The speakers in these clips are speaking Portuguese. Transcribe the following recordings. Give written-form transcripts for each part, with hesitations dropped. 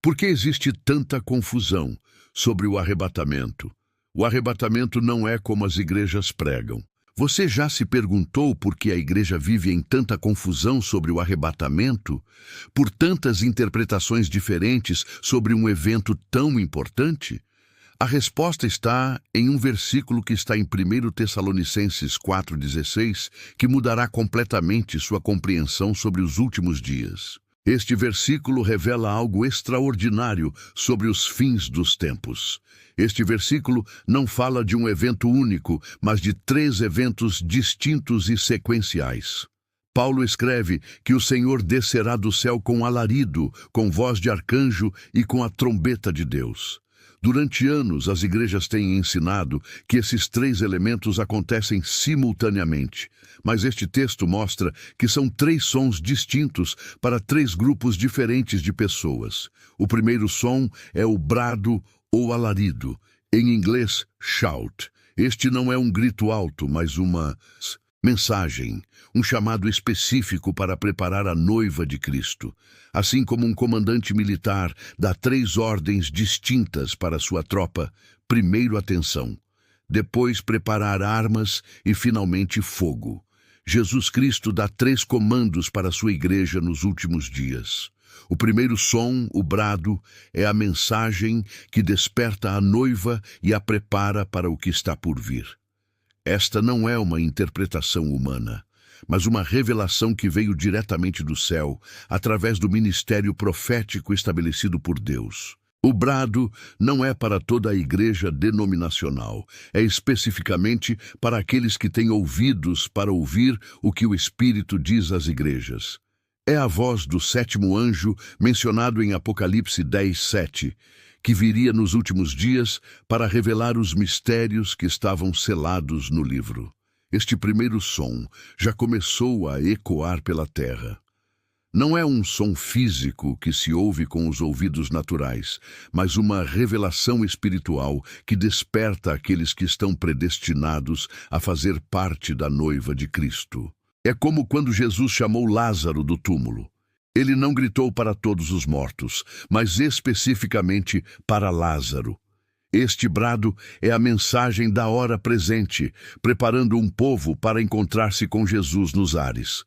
Por que existe tanta confusão sobre o arrebatamento? O arrebatamento não é como as igrejas pregam. Você já se perguntou por que a igreja vive em tanta confusão sobre o arrebatamento? Por tantas interpretações diferentes sobre um evento tão importante? A resposta está em um versículo que está em 1 Tessalonicenses 4,16, que mudará completamente sua compreensão sobre os últimos dias. Este versículo revela algo extraordinário sobre os fins dos tempos. Este versículo não fala de um evento único, mas de 3 eventos distintos e sequenciais. Paulo escreve que o Senhor descerá do céu com alarido, com voz de arcanjo e com a trombeta de Deus. Durante anos, as igrejas têm ensinado que esses 3 elementos acontecem simultaneamente, mas este texto mostra que são 3 sons distintos para 3 grupos diferentes de pessoas. O primeiro som é o brado ou alarido, em inglês shout. Este não é um grito alto, mas uma mensagem, um chamado específico para preparar a noiva de Cristo. Assim como um comandante militar dá 3 ordens distintas para sua tropa: primeiro atenção, depois preparar armas e finalmente fogo. Jesus Cristo dá 3 comandos para sua igreja nos últimos dias. O primeiro som, o brado, é a mensagem que desperta a noiva e a prepara para o que está por vir. Esta não é uma interpretação humana, mas uma revelação que veio diretamente do céu, através do ministério profético estabelecido por Deus. O brado não é para toda a igreja denominacional, é especificamente para aqueles que têm ouvidos para ouvir o que o Espírito diz às igrejas. É a voz do 7º anjo, mencionado em Apocalipse 10:7, que viria nos últimos dias para revelar os mistérios que estavam selados no livro. Este primeiro som já começou a ecoar pela terra. Não é um som físico que se ouve com os ouvidos naturais, mas uma revelação espiritual que desperta aqueles que estão predestinados a fazer parte da noiva de Cristo. É como quando Jesus chamou Lázaro do túmulo. Ele não gritou para todos os mortos, mas especificamente para Lázaro. Este brado é a mensagem da hora presente, preparando um povo para encontrar-se com Jesus nos ares.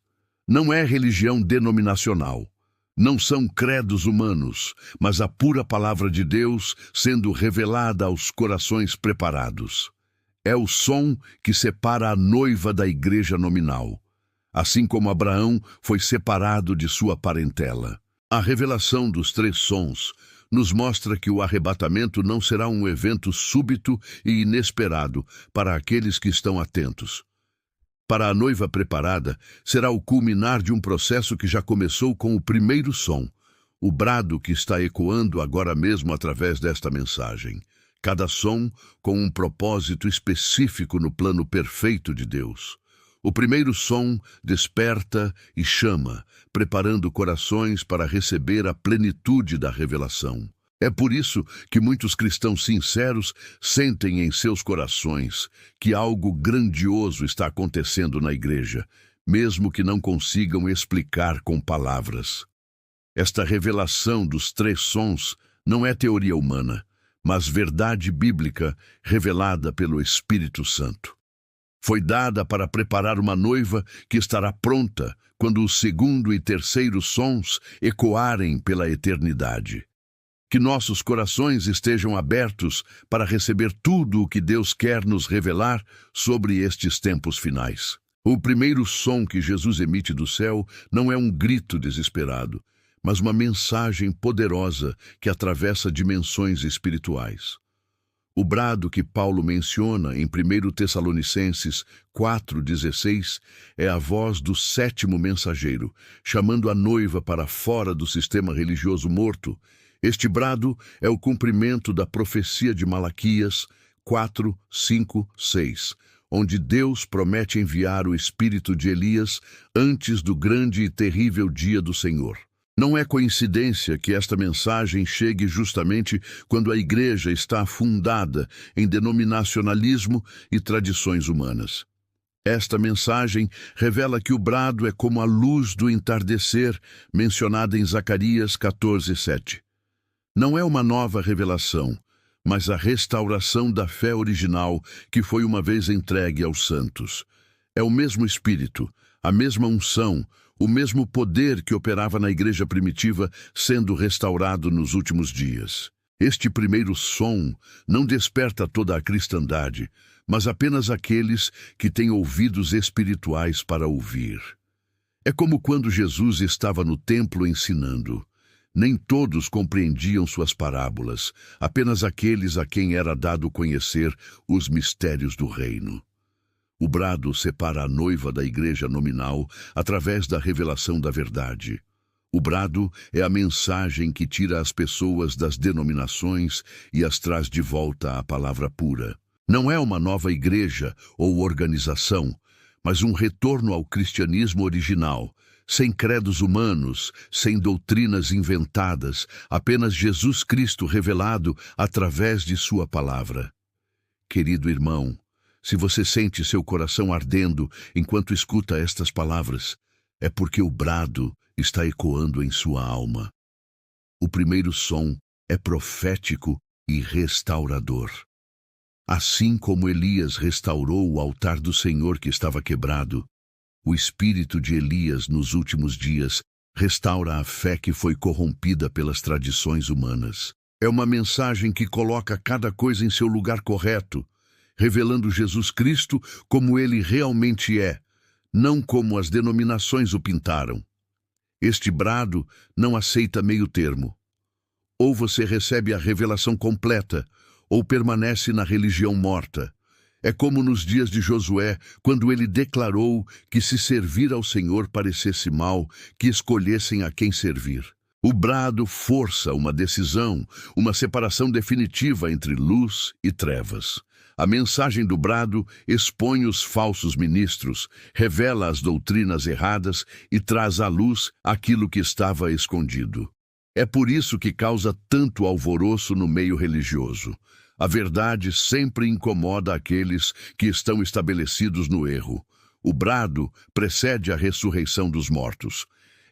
Não é religião denominacional. Não são credos humanos, mas a pura palavra de Deus sendo revelada aos corações preparados. É o som que separa a noiva da igreja nominal, assim como Abraão foi separado de sua parentela. A revelação dos 3 sons nos mostra que o arrebatamento não será um evento súbito e inesperado para aqueles que estão atentos. Para a noiva preparada, será o culminar de um processo que já começou com o primeiro som, o brado que está ecoando agora mesmo através desta mensagem. Cada som com um propósito específico no plano perfeito de Deus. O primeiro som desperta e chama, preparando corações para receber a plenitude da revelação. É por isso que muitos cristãos sinceros sentem em seus corações que algo grandioso está acontecendo na igreja, mesmo que não consigam explicar com palavras. Esta revelação dos 3 sons não é teoria humana, mas verdade bíblica revelada pelo Espírito Santo. Foi dada para preparar uma noiva que estará pronta quando o 2º e 3º sons ecoarem pela eternidade. Que nossos corações estejam abertos para receber tudo o que Deus quer nos revelar sobre estes tempos finais. O primeiro som que Jesus emite do céu não é um grito desesperado, mas uma mensagem poderosa que atravessa dimensões espirituais. O brado que Paulo menciona em 1 Tessalonicenses 4,16 é a voz do 7º mensageiro, chamando a noiva para fora do sistema religioso morto. Este brado é o cumprimento da profecia de Malaquias 4, 5, 6, onde Deus promete enviar o espírito de Elias antes do grande e terrível dia do Senhor. Não é coincidência que esta mensagem chegue justamente quando a igreja está afundada em denominacionalismo e tradições humanas. Esta mensagem revela que o brado é como a luz do entardecer, mencionada em Zacarias 14:7. Não é uma nova revelação, mas a restauração da fé original que foi uma vez entregue aos santos. É o mesmo Espírito, a mesma unção, o mesmo poder que operava na igreja primitiva sendo restaurado nos últimos dias. Este primeiro som não desperta toda a cristandade, mas apenas aqueles que têm ouvidos espirituais para ouvir. É como quando Jesus estava no templo ensinando. Nem todos compreendiam suas parábolas, apenas aqueles a quem era dado conhecer os mistérios do reino. O brado separa a noiva da igreja nominal através da revelação da verdade. O brado é a mensagem que tira as pessoas das denominações e as traz de volta à palavra pura. Não é uma nova igreja ou organização, mas um retorno ao cristianismo original, sem credos humanos, sem doutrinas inventadas, apenas Jesus Cristo revelado através de sua palavra. Querido irmão, se você sente seu coração ardendo enquanto escuta estas palavras, é porque o brado está ecoando em sua alma. O primeiro som é profético e restaurador. Assim como Elias restaurou o altar do Senhor que estava quebrado, o espírito de Elias nos últimos dias restaura a fé que foi corrompida pelas tradições humanas. É uma mensagem que coloca cada coisa em seu lugar correto, revelando Jesus Cristo como ele realmente é, não como as denominações o pintaram. Este brado não aceita meio termo. Ou você recebe a revelação completa, ou permanece na religião morta. É como nos dias de Josué, quando ele declarou que se servir ao Senhor parecesse mal, que escolhessem a quem servir. O brado força uma decisão, uma separação definitiva entre luz e trevas. A mensagem do brado expõe os falsos ministros, revela as doutrinas erradas e traz à luz aquilo que estava escondido. É por isso que causa tanto alvoroço no meio religioso. A verdade sempre incomoda aqueles que estão estabelecidos no erro. O brado precede a ressurreição dos mortos.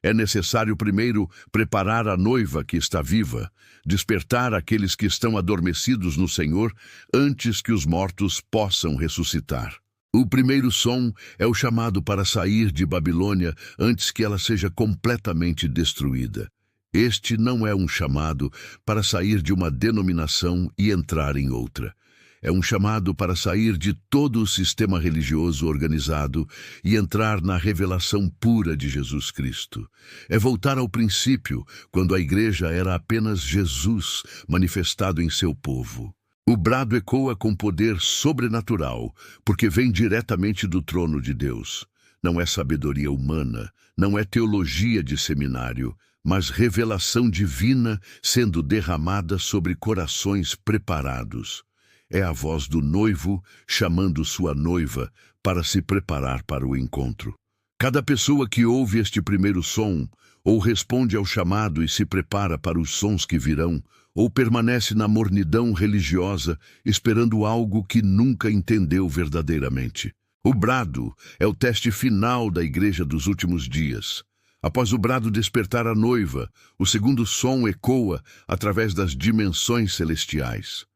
É necessário primeiro preparar a noiva que está viva, despertar aqueles que estão adormecidos no Senhor antes que os mortos possam ressuscitar. O primeiro som é o chamado para sair de Babilônia antes que ela seja completamente destruída. Este não é um chamado para sair de uma denominação e entrar em outra. É um chamado para sair de todo o sistema religioso organizado e entrar na revelação pura de Jesus Cristo. É voltar ao princípio, quando a igreja era apenas Jesus manifestado em seu povo. O brado ecoa com poder sobrenatural, porque vem diretamente do trono de Deus. Não é sabedoria humana, não é teologia de seminário, mas revelação divina sendo derramada sobre corações preparados. É a voz do noivo chamando sua noiva para se preparar para o encontro. Cada pessoa que ouve este primeiro som, ou responde ao chamado e se prepara para os sons que virão, ou permanece na mornidão religiosa, esperando algo que nunca entendeu verdadeiramente. O brado é o teste final da igreja dos últimos dias. Após o brado despertar a noiva, o segundo som ecoa através das dimensões celestiais.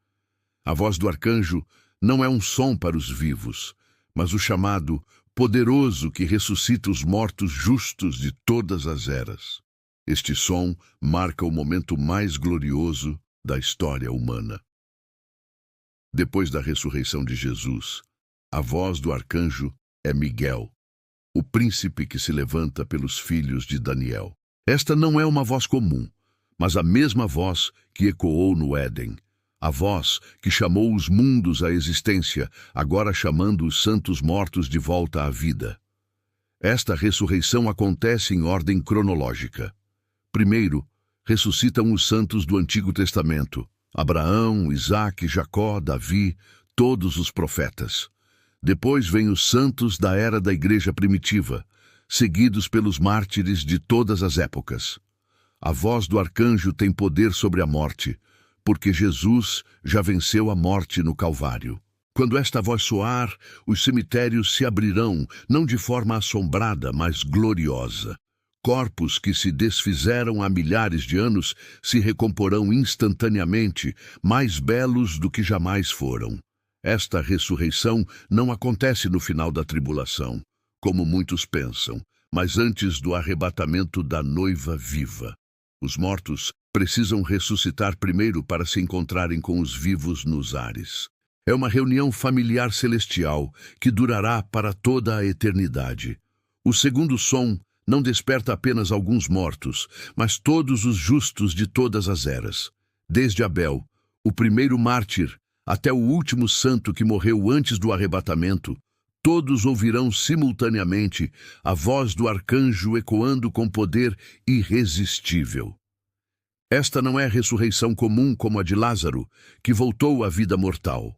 A voz do arcanjo não é um som para os vivos, mas o chamado poderoso que ressuscita os mortos justos de todas as eras. Este som marca o momento mais glorioso da história humana. Depois da ressurreição de Jesus, a voz do arcanjo é Miguel, o príncipe que se levanta pelos filhos de Daniel. Esta não é uma voz comum, mas a mesma voz que ecoou no Éden. A voz que chamou os mundos à existência, agora chamando os santos mortos de volta à vida. Esta ressurreição acontece em ordem cronológica. Primeiro, ressuscitam os santos do Antigo Testamento: Abraão, Isaque, Jacó, Davi, todos os profetas. Depois vêm os santos da era da igreja primitiva, seguidos pelos mártires de todas as épocas. A voz do arcanjo tem poder sobre a morte, porque Jesus já venceu a morte no Calvário. Quando esta voz soar, os cemitérios se abrirão, não de forma assombrada, mas gloriosa. corpos que se desfizeram há milhares de anos se recomporão instantaneamente, mais belos do que jamais foram. Esta ressurreição não acontece no final da tribulação, como muitos pensam, mas antes do arrebatamento da noiva viva. Os mortos precisam ressuscitar primeiro para se encontrarem com os vivos nos ares. É uma reunião familiar celestial que durará para toda a eternidade. O segundo som não desperta apenas alguns mortos, mas todos os justos de todas as eras. Desde Abel, o primeiro mártir, até o último santo que morreu antes do arrebatamento, todos ouvirão simultaneamente a voz do arcanjo ecoando com poder irresistível. Esta não é a ressurreição comum como a de Lázaro, que voltou à vida mortal.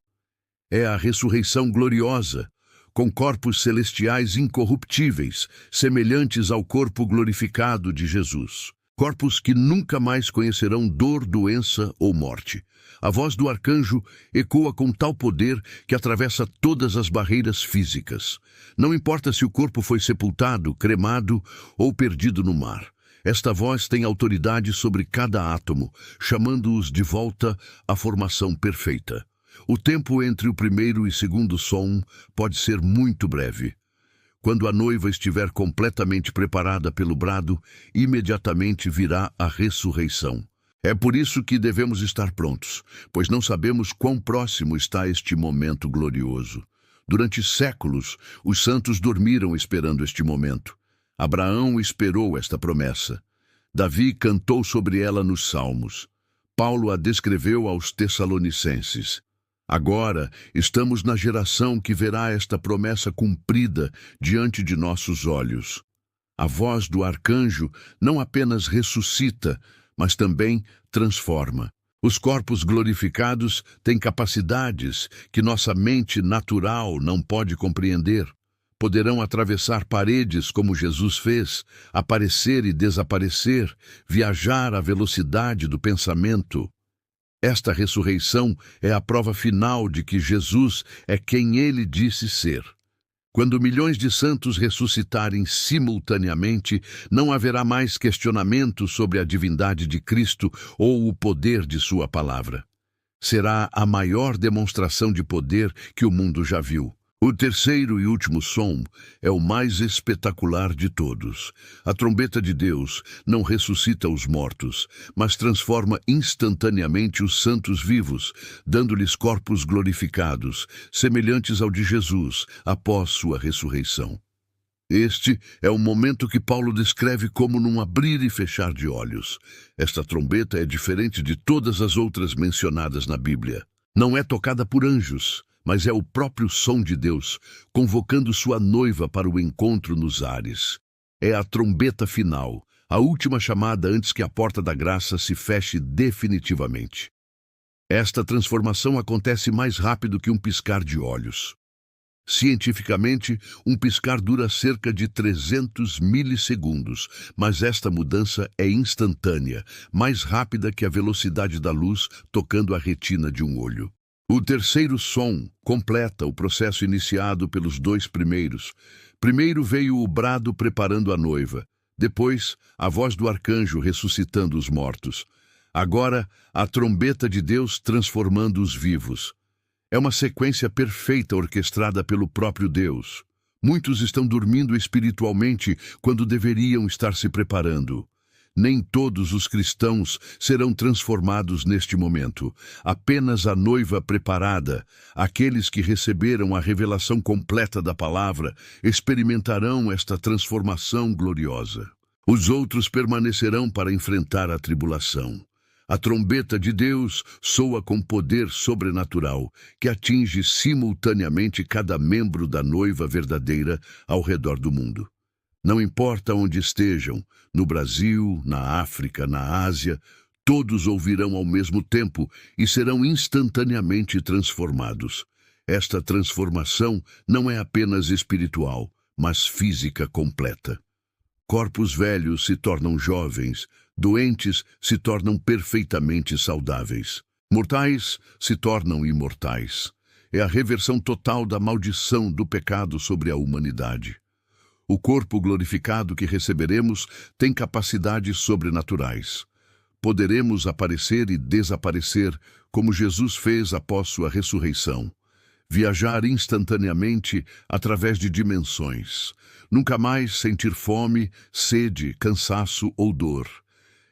É a ressurreição gloriosa, com corpos celestiais incorruptíveis, semelhantes ao corpo glorificado de Jesus. Corpos que nunca mais conhecerão dor, doença ou morte. A voz do arcanjo ecoa com tal poder que atravessa todas as barreiras físicas. Não importa se o corpo foi sepultado, cremado ou perdido no mar. Esta voz tem autoridade sobre cada átomo, chamando-os de volta à formação perfeita. O tempo entre o primeiro e segundo som pode ser muito breve. Quando a noiva estiver completamente preparada pelo brado, imediatamente virá a ressurreição. É por isso que devemos estar prontos, pois não sabemos quão próximo está este momento glorioso. Durante séculos, os santos dormiram esperando este momento. Abraão esperou esta promessa. Davi cantou sobre ela nos Salmos. Paulo a descreveu aos Tessalonicenses. Agora, estamos na geração que verá esta promessa cumprida diante de nossos olhos. A voz do arcanjo não apenas ressuscita, mas também transforma. Os corpos glorificados têm capacidades que nossa mente natural não pode compreender. Poderão atravessar paredes como Jesus fez, aparecer e desaparecer, viajar à velocidade do pensamento. Esta ressurreição é a prova final de que Jesus é quem ele disse ser. Quando milhões de santos ressuscitarem simultaneamente, não haverá mais questionamento sobre a divindade de Cristo ou o poder de sua palavra. Será a maior demonstração de poder que o mundo já viu. O terceiro e último som é o mais espetacular de todos. A trombeta de Deus não ressuscita os mortos, mas transforma instantaneamente os santos vivos, dando-lhes corpos glorificados, semelhantes ao de Jesus, após sua ressurreição. Este é o momento que Paulo descreve como num abrir e fechar de olhos. Esta trombeta é diferente de todas as outras mencionadas na Bíblia. Não é tocada por anjos, mas é o próprio som de Deus, convocando sua noiva para o encontro nos ares. É a trombeta final, a última chamada antes que a porta da graça se feche definitivamente. Esta transformação acontece mais rápido que um piscar de olhos. Cientificamente, um piscar dura cerca de 300 milissegundos, mas esta mudança é instantânea, mais rápida que a velocidade da luz tocando a retina de um olho. O terceiro som completa o processo iniciado pelos dois primeiros. Primeiro veio o brado preparando a noiva, depois a voz do arcanjo ressuscitando os mortos. Agora, a trombeta de Deus transformando os vivos. É uma sequência perfeita orquestrada pelo próprio Deus. Muitos estão dormindo espiritualmente quando deveriam estar se preparando. Nem todos os cristãos serão transformados neste momento. Apenas a noiva preparada, aqueles que receberam a revelação completa da palavra, experimentarão esta transformação gloriosa. Os outros permanecerão para enfrentar a tribulação. A trombeta de Deus soa com poder sobrenatural, que atinge simultaneamente cada membro da noiva verdadeira ao redor do mundo. Não importa onde estejam, no Brasil, na África, na Ásia, todos ouvirão ao mesmo tempo e serão instantaneamente transformados. Esta transformação não é apenas espiritual, mas física completa. Corpos velhos se tornam jovens, doentes se tornam perfeitamente saudáveis. Mortais se tornam imortais. É a reversão total da maldição do pecado sobre a humanidade. O corpo glorificado que receberemos tem capacidades sobrenaturais. Poderemos aparecer e desaparecer, como Jesus fez após sua ressurreição. Viajar instantaneamente através de dimensões. Nunca mais sentir fome, sede, cansaço ou dor.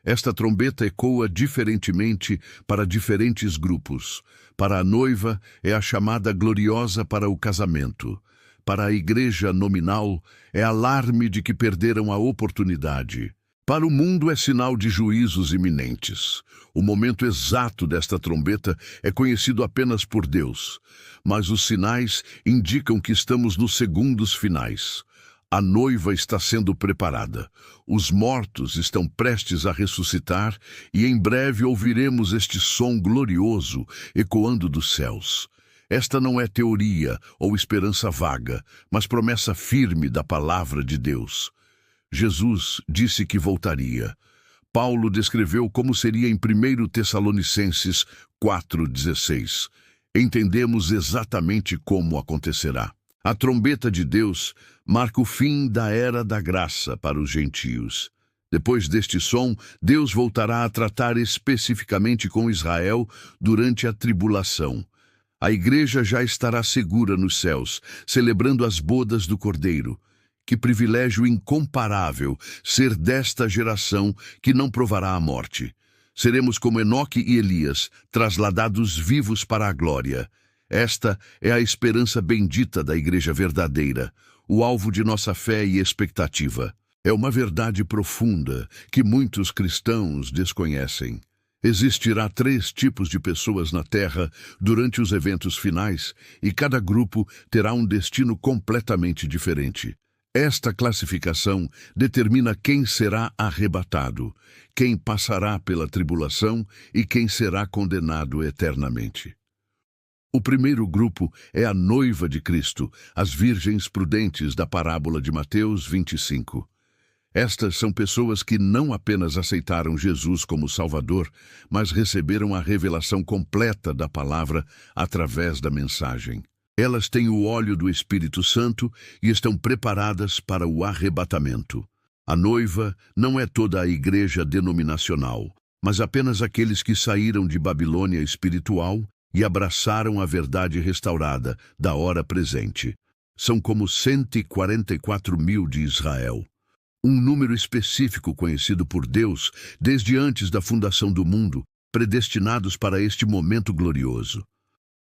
Esta trombeta ecoa diferentemente para diferentes grupos. Para a noiva é a chamada gloriosa para o casamento. Para a igreja nominal é alarme de que perderam a oportunidade. Para o mundo é sinal de juízos iminentes. O momento exato desta trombeta é conhecido apenas por Deus, mas os sinais indicam que estamos nos segundos finais. A noiva está sendo preparada. Os mortos estão prestes a ressuscitar e em breve ouviremos este som glorioso ecoando dos céus. Esta não é teoria ou esperança vaga, mas promessa firme da palavra de Deus. Jesus disse que voltaria. Paulo descreveu como seria em 1 Tessalonicenses 4,16. Entendemos exatamente como acontecerá. A trombeta de Deus marca o fim da era da graça para os gentios. Depois deste som, Deus voltará a tratar especificamente com Israel durante a tribulação. A igreja já estará segura nos céus, celebrando as bodas do Cordeiro. Que privilégio incomparável ser desta geração que não provará a morte. Seremos como Enoque e Elias, trasladados vivos para a glória. Esta é a esperança bendita da igreja verdadeira, o alvo de nossa fé e expectativa. É uma verdade profunda que muitos cristãos desconhecem. Existirá 3 tipos de pessoas na Terra durante os eventos finais e cada grupo terá um destino completamente diferente. Esta classificação determina quem será arrebatado, quem passará pela tribulação e quem será condenado eternamente. O primeiro grupo é a noiva de Cristo, as virgens prudentes da parábola de Mateus 25. Estas são pessoas que não apenas aceitaram Jesus como Salvador, mas receberam a revelação completa da palavra através da mensagem. Elas têm o óleo do Espírito Santo e estão preparadas para o arrebatamento. A noiva não é toda a igreja denominacional, mas apenas aqueles que saíram de Babilônia espiritual e abraçaram a verdade restaurada da hora presente. São como 144 mil de Israel. Um número específico conhecido por Deus desde antes da fundação do mundo, predestinados para este momento glorioso.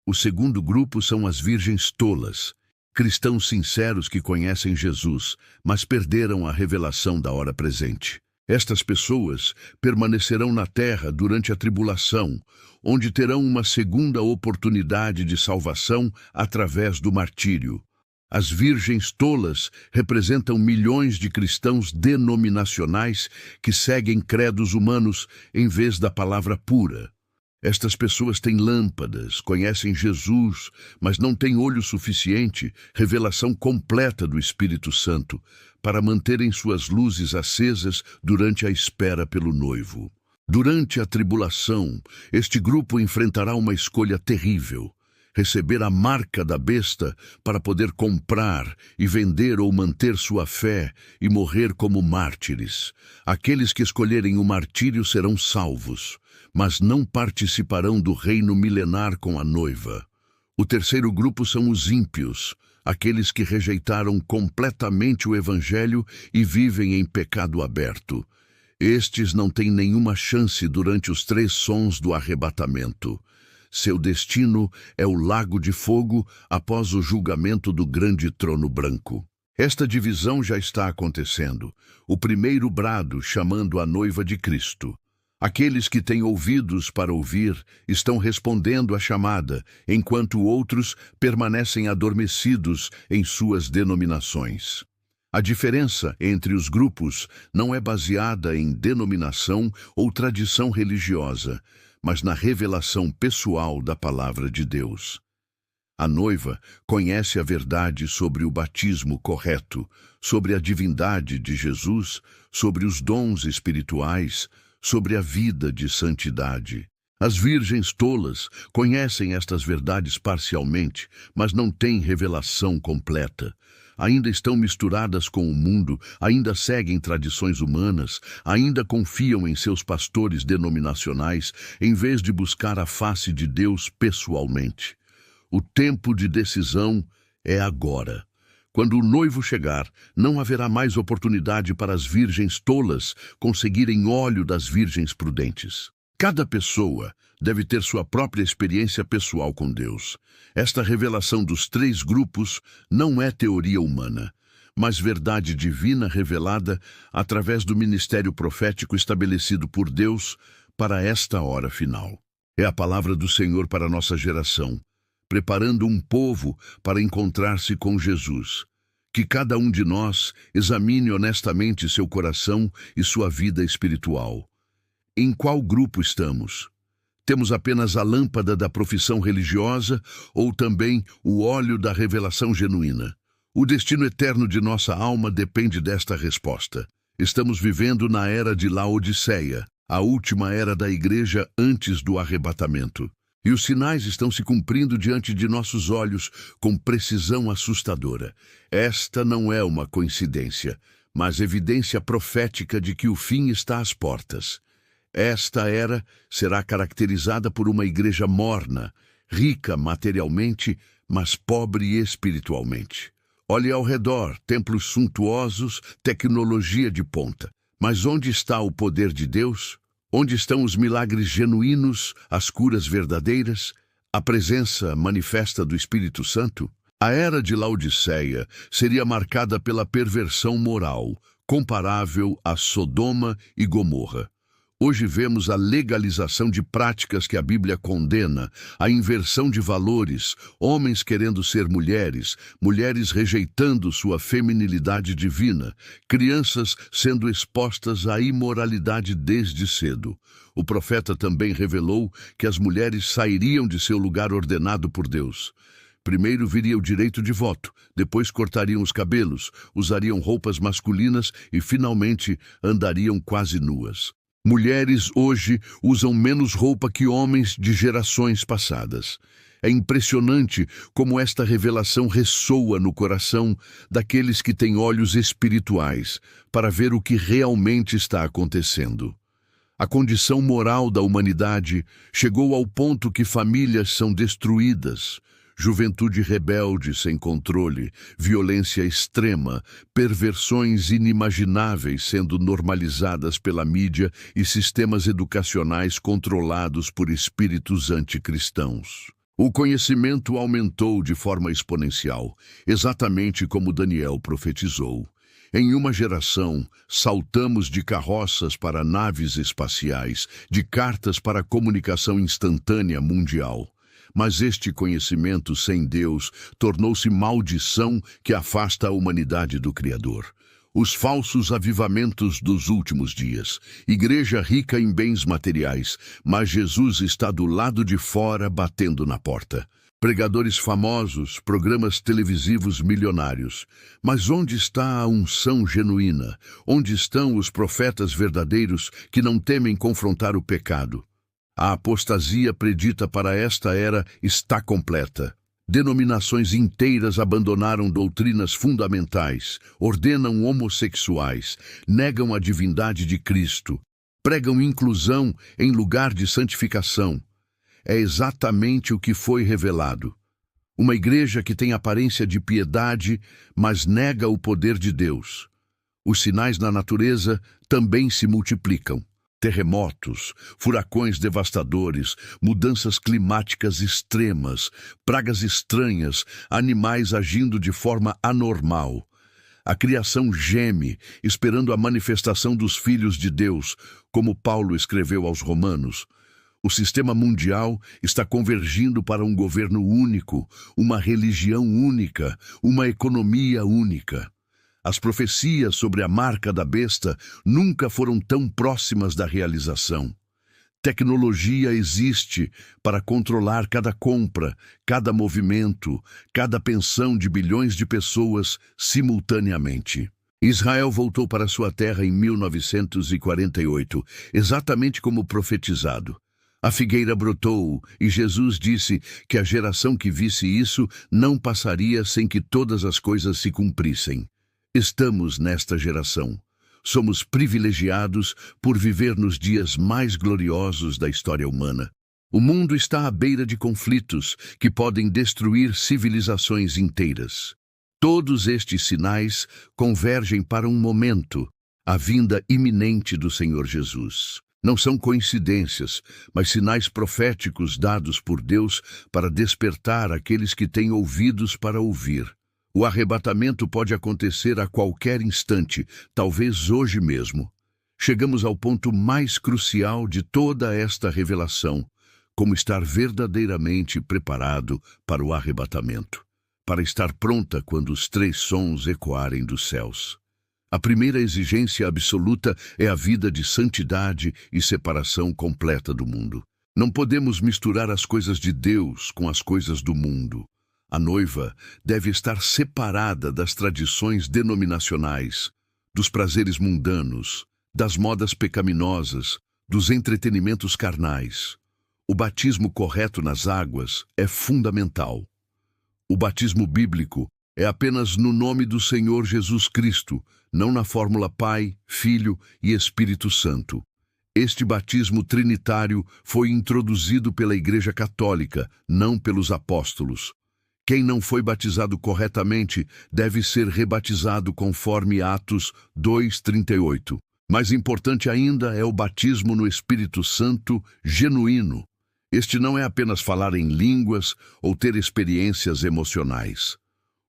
O segundo grupo são as virgens tolas, cristãos sinceros que conhecem Jesus, mas perderam a revelação da hora presente. Estas pessoas permanecerão na terra durante a tribulação, onde terão uma segunda oportunidade de salvação através do martírio. As virgens tolas representam milhões de cristãos denominacionais que seguem credos humanos em vez da palavra pura. Estas pessoas têm lâmpadas, conhecem Jesus, mas não têm olho suficiente, revelação completa do Espírito Santo, para manterem suas luzes acesas durante a espera pelo noivo. Durante a tribulação, este grupo enfrentará uma escolha terrível: receber a marca da besta para poder comprar e vender ou manter sua fé e morrer como mártires. Aqueles que escolherem o martírio serão salvos, mas não participarão do reino milenar com a noiva. O terceiro grupo são os ímpios, aqueles que rejeitaram completamente o Evangelho e vivem em pecado aberto. Estes não têm nenhuma chance durante os 3 sons do arrebatamento. Seu destino é o lago de fogo após o julgamento do grande trono branco. Esta divisão já está acontecendo. O primeiro brado chamando a noiva de Cristo. Aqueles que têm ouvidos para ouvir estão respondendo à chamada, enquanto outros permanecem adormecidos em suas denominações. A diferença entre os grupos não é baseada em denominação ou tradição religiosa, mas na revelação pessoal da palavra de Deus. A noiva conhece a verdade sobre o batismo correto, sobre a divindade de Jesus, sobre os dons espirituais, sobre a vida de santidade. As virgens tolas conhecem estas verdades parcialmente, mas não têm revelação completa. ainda estão misturadas com o mundo, ainda seguem tradições humanas, ainda confiam em seus pastores denominacionais, em vez de buscar a face de Deus pessoalmente. O tempo de decisão é agora. Quando o noivo chegar, não haverá mais oportunidade para as virgens tolas conseguirem óleo das virgens prudentes. Cada pessoa deve ter sua própria experiência pessoal com Deus. Esta revelação dos 3 grupos não é teoria humana, mas verdade divina revelada através do ministério profético estabelecido por Deus para esta hora final. É a palavra do Senhor para a nossa geração, preparando um povo para encontrar-se com Jesus. Que cada um de nós examine honestamente seu coração e sua vida espiritual. Em qual grupo estamos? Temos apenas a lâmpada da profissão religiosa ou também o óleo da revelação genuína? O destino eterno de nossa alma depende desta resposta. Estamos vivendo na era de Laodiceia, a última era da igreja antes do arrebatamento. E os sinais estão se cumprindo diante de nossos olhos com precisão assustadora. Esta não é uma coincidência, mas evidência profética de que o fim está às portas. Esta era será caracterizada por uma igreja morna, rica materialmente, mas pobre espiritualmente. Olhe ao redor, templos suntuosos, tecnologia de ponta. Mas onde está o poder de Deus? Onde estão os milagres genuínos, as curas verdadeiras, a presença manifesta do Espírito Santo? A era de Laodiceia seria marcada pela perversão moral, comparável a Sodoma e Gomorra. Hoje vemos a legalização de práticas que a Bíblia condena, a inversão de valores, homens querendo ser mulheres, mulheres rejeitando sua feminilidade divina, crianças sendo expostas à imoralidade desde cedo. O profeta também revelou que as mulheres sairiam de seu lugar ordenado por Deus. Primeiro viria o direito de voto, depois cortariam os cabelos, usariam roupas masculinas e, finalmente, andariam quase nuas. Mulheres hoje usam menos roupa que homens de gerações passadas. É impressionante como esta revelação ressoa no coração daqueles que têm olhos espirituais para ver o que realmente está acontecendo. A condição moral da humanidade chegou ao ponto que famílias são destruídas, juventude rebelde sem controle, violência extrema, perversões inimagináveis sendo normalizadas pela mídia e sistemas educacionais controlados por espíritos anticristãos. O conhecimento aumentou de forma exponencial, exatamente como Daniel profetizou. Em uma geração, saltamos de carroças para naves espaciais, de cartas para comunicação instantânea mundial. Mas este conhecimento sem Deus tornou-se maldição que afasta a humanidade do Criador. Os falsos avivamentos dos últimos dias. Igreja rica em bens materiais, mas Jesus está do lado de fora batendo na porta. Pregadores famosos, programas televisivos milionários. Mas onde está a unção genuína? Onde estão os profetas verdadeiros que não temem confrontar o pecado? A apostasia predita para esta era está completa. Denominações inteiras abandonaram doutrinas fundamentais, ordenam homossexuais, negam a divindade de Cristo, pregam inclusão em lugar de santificação. É exatamente o que foi revelado. Uma igreja que tem aparência de piedade, mas nega o poder de Deus. Os sinais na natureza também se multiplicam. Terremotos, furacões devastadores, mudanças climáticas extremas, pragas estranhas, animais agindo de forma anormal. A criação geme, esperando a manifestação dos filhos de Deus, como Paulo escreveu aos Romanos. O sistema mundial está convergindo para um governo único, uma religião única, uma economia única. As profecias sobre a marca da besta nunca foram tão próximas da realização. Tecnologia existe para controlar cada compra, cada movimento, cada pensão de bilhões de pessoas simultaneamente. Israel voltou para sua terra em 1948, exatamente como profetizado. A figueira brotou, e Jesus disse que a geração que visse isso não passaria sem que todas as coisas se cumprissem. Estamos nesta geração. Somos privilegiados por viver nos dias mais gloriosos da história humana. O mundo está à beira de conflitos que podem destruir civilizações inteiras. Todos estes sinais convergem para um momento, a vinda iminente do Senhor Jesus. Não são coincidências, mas sinais proféticos dados por Deus para despertar aqueles que têm ouvidos para ouvir. O arrebatamento pode acontecer a qualquer instante, talvez hoje mesmo. Chegamos ao ponto mais crucial de toda esta revelação, como estar verdadeiramente preparado para o arrebatamento, para estar pronta quando os 3 sons ecoarem dos céus. A primeira exigência absoluta é a vida de santidade e separação completa do mundo. Não podemos misturar as coisas de Deus com as coisas do mundo. A noiva deve estar separada das tradições denominacionais, dos prazeres mundanos, das modas pecaminosas, dos entretenimentos carnais. O batismo correto nas águas é fundamental. O batismo bíblico é apenas no nome do Senhor Jesus Cristo, não na fórmula Pai, Filho e Espírito Santo. Este batismo trinitário foi introduzido pela Igreja Católica, não pelos apóstolos. Quem não foi batizado corretamente deve ser rebatizado conforme Atos 2:38. Mais importante ainda é o batismo no Espírito Santo genuíno. Este não é apenas falar em línguas ou ter experiências emocionais.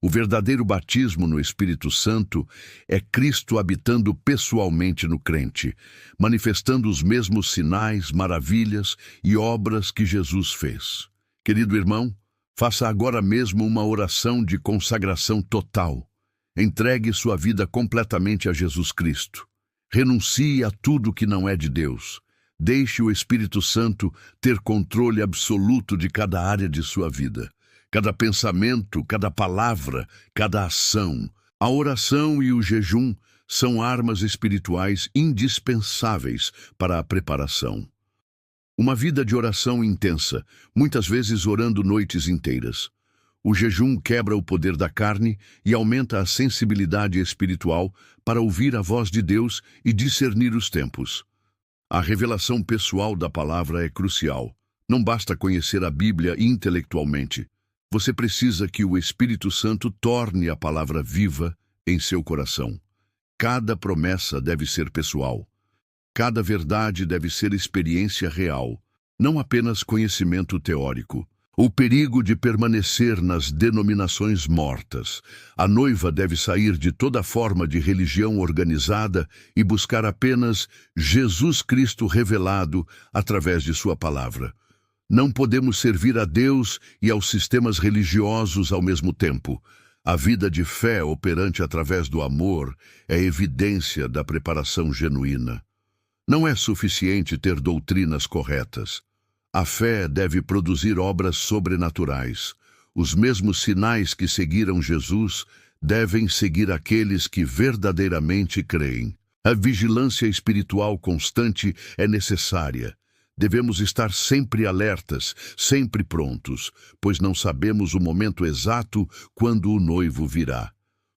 O verdadeiro batismo no Espírito Santo é Cristo habitando pessoalmente no crente, manifestando os mesmos sinais, maravilhas e obras que Jesus fez. Querido irmão, faça agora mesmo uma oração de consagração total. Entregue sua vida completamente a Jesus Cristo. Renuncie a tudo que não é de Deus. Deixe o Espírito Santo ter controle absoluto de cada área de sua vida. Cada pensamento, cada palavra, cada ação. A oração e o jejum são armas espirituais indispensáveis para a preparação. Uma vida de oração intensa, muitas vezes orando noites inteiras. O jejum quebra o poder da carne e aumenta a sensibilidade espiritual para ouvir a voz de Deus e discernir os tempos. A revelação pessoal da palavra é crucial. Não basta conhecer a Bíblia intelectualmente. Você precisa que o Espírito Santo torne a palavra viva em seu coração. Cada promessa deve ser pessoal. Cada verdade deve ser experiência real, não apenas conhecimento teórico. O perigo de permanecer nas denominações mortas. A noiva deve sair de toda forma de religião organizada e buscar apenas Jesus Cristo revelado através de sua palavra. Não podemos servir a Deus e aos sistemas religiosos ao mesmo tempo. A vida de fé operante através do amor é evidência da preparação genuína. Não é suficiente ter doutrinas corretas. A fé deve produzir obras sobrenaturais. Os mesmos sinais que seguiram Jesus devem seguir aqueles que verdadeiramente creem. A vigilância espiritual constante é necessária. Devemos estar sempre alertas, sempre prontos, pois não sabemos o momento exato quando o noivo virá.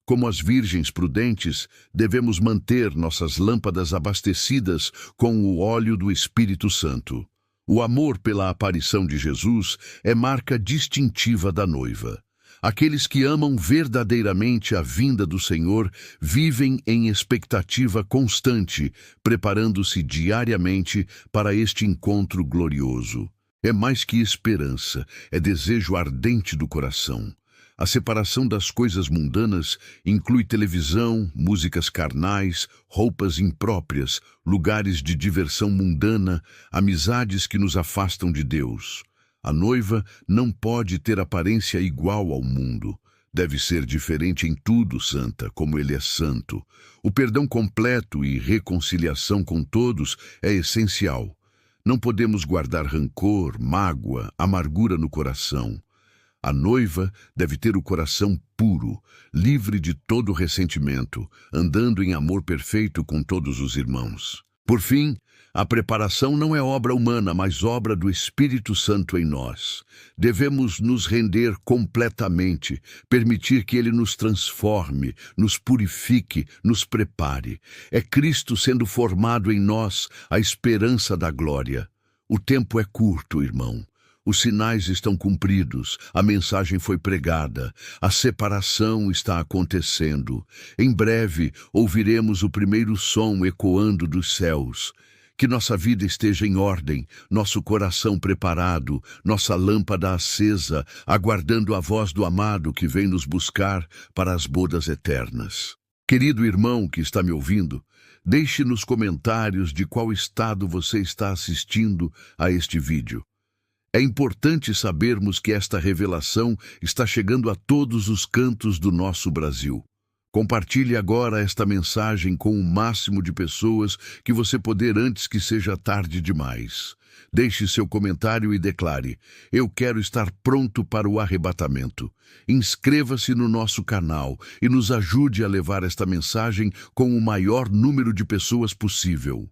Como as virgens prudentes, devemos manter nossas lâmpadas abastecidas com o óleo do Espírito Santo. O amor pela aparição de Jesus é marca distintiva da noiva. Aqueles que amam verdadeiramente a vinda do Senhor vivem em expectativa constante, preparando-se diariamente para este encontro glorioso. É mais que esperança, é desejo ardente do coração. A separação das coisas mundanas inclui televisão, músicas carnais, roupas impróprias, lugares de diversão mundana, amizades que nos afastam de Deus. A noiva não pode ter aparência igual ao mundo. Deve ser diferente em tudo, santa, como ele é santo. O perdão completo e reconciliação com todos é essencial. Não podemos guardar rancor, mágoa, amargura no coração. A noiva deve ter o coração puro, livre de todo ressentimento, andando em amor perfeito com todos os irmãos. Por fim, A preparação não é obra humana, mas obra do Espírito Santo em nós. Devemos nos render completamente, permitir que Ele nos transforme, nos purifique, nos prepare. É Cristo sendo formado em nós a esperança da glória. O tempo é curto, irmão. Os sinais estão cumpridos, a mensagem foi pregada, a separação está acontecendo. Em breve ouviremos o primeiro som ecoando dos céus. Que nossa vida esteja em ordem, nosso coração preparado, nossa lâmpada acesa, aguardando a voz do amado que vem nos buscar para as bodas eternas. Querido irmão que está me ouvindo, deixe nos comentários de qual estado você está assistindo a este vídeo. É importante sabermos que esta revelação está chegando a todos os cantos do nosso Brasil. Compartilhe agora esta mensagem com o máximo de pessoas que você puder antes que seja tarde demais. Deixe seu comentário e declare: eu quero estar pronto para o arrebatamento. Inscreva-se no nosso canal e nos ajude a levar esta mensagem com o maior número de pessoas possível.